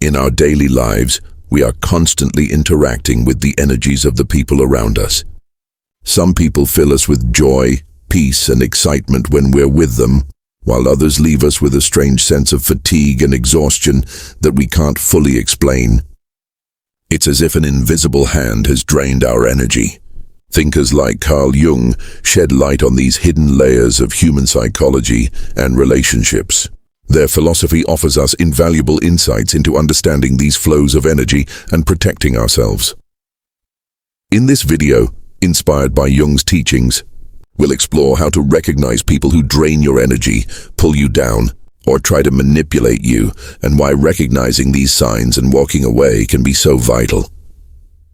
In our daily lives, we are constantly interacting with the energies of the people around us. Some people fill us with joy, peace, and excitement when we're with them, while others leave us with a strange sense of fatigue and exhaustion that we can't fully explain. It's as if an invisible hand has drained our energy. Thinkers like Jung shed light on these hidden layers of human psychology and relationships. Their philosophy offers us invaluable insights into understanding these flows of energy and protecting ourselves. In this video, inspired by Jung's teachings, we'll explore how to recognize people who drain your energy, pull you down, or try to manipulate you, and why recognizing these signs and walking away can be so vital.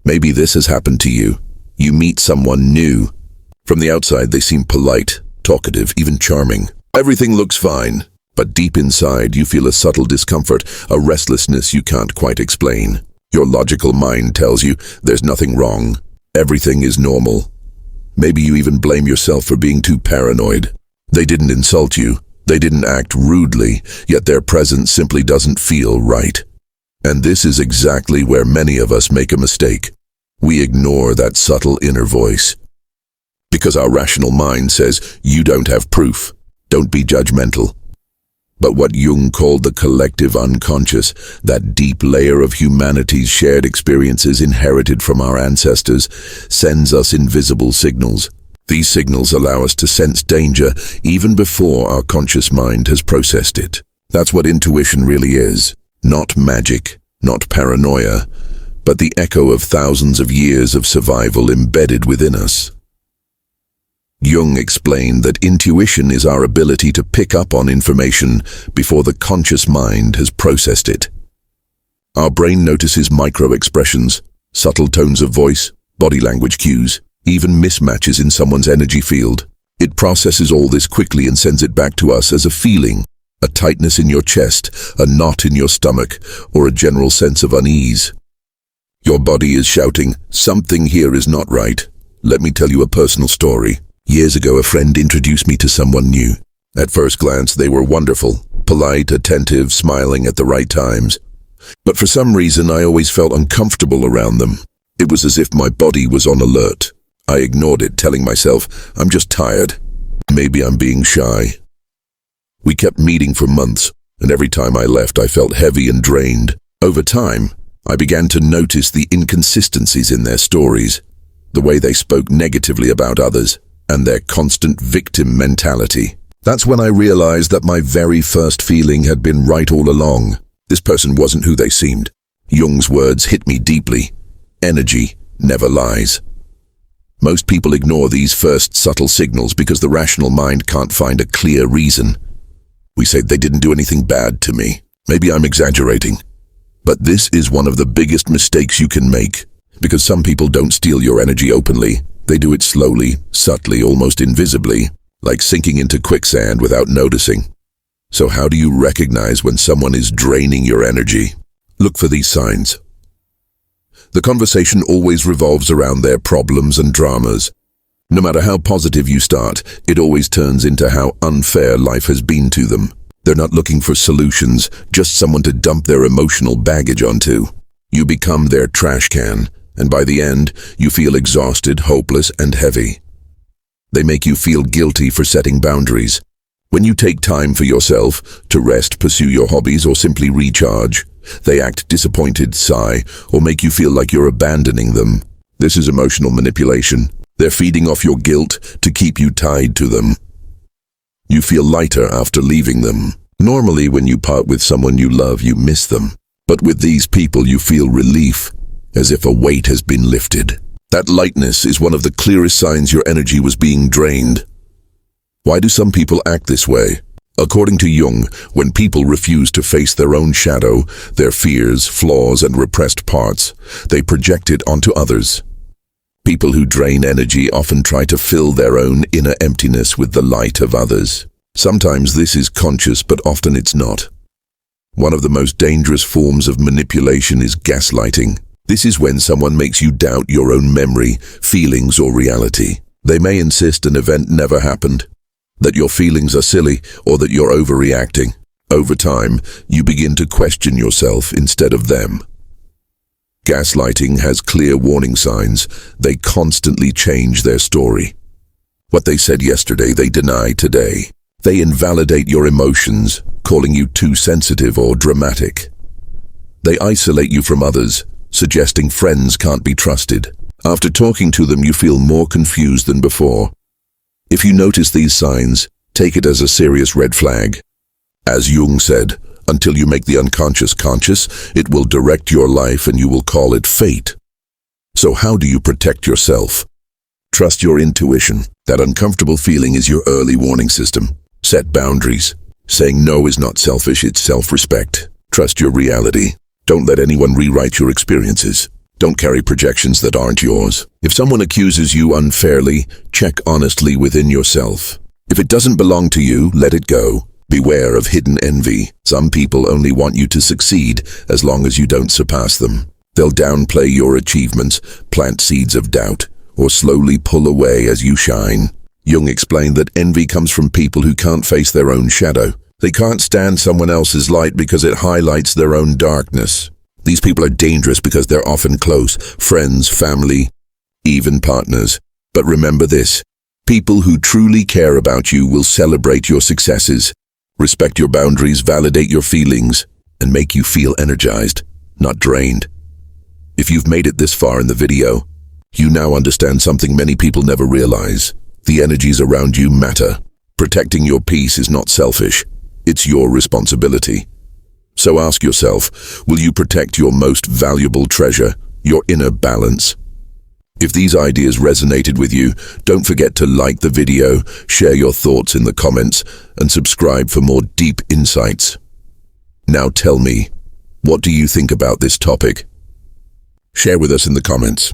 Maybe this has happened to you. You meet someone new. From the outside, they seem polite, talkative, even charming. Everything looks fine, but deep inside you feel a subtle discomfort, a restlessness you can't quite explain. Your logical mind tells you there's nothing wrong. Everything is normal. Maybe you even blame yourself for being too paranoid. They didn't insult you. They didn't act rudely, yet their presence simply doesn't feel right. And this is exactly where many of us make a mistake. We ignore that subtle inner voice. Because our rational mind says, you don't have proof. Don't be judgmental. But what Jung called the collective unconscious, that deep layer of humanity's shared experiences inherited from our ancestors, sends us invisible signals. These signals allow us to sense danger even before our conscious mind has processed it. That's what intuition really is. Not magic, not paranoia, but the echo of thousands of years of survival embedded within us. Jung explained that intuition is our ability to pick up on information before the conscious mind has processed it. Our brain notices micro-expressions, subtle tones of voice, body language cues, even mismatches in someone's energy field. It processes all this quickly and sends it back to us as a feeling, a tightness in your chest, a knot in your stomach, or a general sense of unease. Your body is shouting, something here is not right. Let me tell you a personal story. Years ago, a friend introduced me to someone new. At first glance, they were wonderful, polite, attentive, smiling at the right times. But for some reason, I always felt uncomfortable around them. It was as if my body was on alert. I ignored it, telling myself, I'm just tired. Maybe I'm being shy. We kept meeting for months, and every time I left, I felt heavy and drained. Over time, I began to notice the inconsistencies in their stories, the way they spoke negatively about others, and their constant victim mentality. That's when I realized that my very first feeling had been right all along. This person wasn't who they seemed. Jung's words hit me deeply. Energy never lies. Most people ignore these first subtle signals because the rational mind can't find a clear reason. We say they didn't do anything bad to me. Maybe I'm exaggerating. But this is one of the biggest mistakes you can make, because some people don't steal your energy openly. They do it slowly, subtly, almost invisibly, like sinking into quicksand without noticing. So how do you recognize when someone is draining your energy? Look for these signs. The conversation always revolves around their problems and dramas. No matter how positive you start, it always turns into how unfair life has been to them. They're not looking for solutions, just someone to dump their emotional baggage onto. You become their trash can, and by the end, you feel exhausted, hopeless, and heavy. They make you feel guilty for setting boundaries. When you take time for yourself, to rest, pursue your hobbies, or simply recharge, they act disappointed, sigh, or make you feel like you're abandoning them. This is emotional manipulation. They're feeding off your guilt to keep you tied to them. You feel lighter after leaving them. Normally, when you part with someone you love, you miss them. But with these people, you feel relief, as if a weight has been lifted. That lightness is one of the clearest signs your energy was being drained. Why do some people act this way? According to Jung, when people refuse to face their own shadow, their fears, flaws, and repressed parts, they project it onto others. People who drain energy often try to fill their own inner emptiness with the light of others. Sometimes this is conscious, but often it's not. One of the most dangerous forms of manipulation is gaslighting. This is when someone makes you doubt your own memory, feelings, or reality. They may insist an event never happened, that your feelings are silly, or that you're overreacting. Over time, you begin to question yourself instead of them. Gaslighting has clear warning signs. They constantly change their story. What they said yesterday, they deny today. They invalidate your emotions, calling you too sensitive or dramatic. They isolate you from others, suggesting friends can't be trusted. After talking to them, you feel more confused than before. If you notice these signs, take it as a serious red flag. As Jung said, until you make the unconscious conscious, it will direct your life and you will call it fate. So how do you protect yourself? Trust your intuition. That uncomfortable feeling is your early warning system. Set boundaries. Saying no is not selfish, it's self-respect. Trust your reality. Don't let anyone rewrite your experiences. Don't carry projections that aren't yours. If someone accuses you unfairly, check honestly within yourself. If it doesn't belong to you, let it go. Beware of hidden envy. Some people only want you to succeed as long as you don't surpass them. They'll downplay your achievements, plant seeds of doubt, or slowly pull away as you shine. Jung explained that envy comes from people who can't face their own shadow. They can't stand someone else's light because it highlights their own darkness. These people are dangerous because they're often close, friends, family, even partners. But remember this, people who truly care about you will celebrate your successes, respect your boundaries, validate your feelings, and make you feel energized, not drained. If you've made it this far in the video, you now understand something many people never realize. The energies around you matter. Protecting your peace is not selfish. It's your responsibility. So ask yourself, will you protect your most valuable treasure, your inner balance? If these ideas resonated with you, don't forget to like the video, share your thoughts in the comments, and subscribe for more deep insights. Now tell me, what do you think about this topic? Share with us in the comments.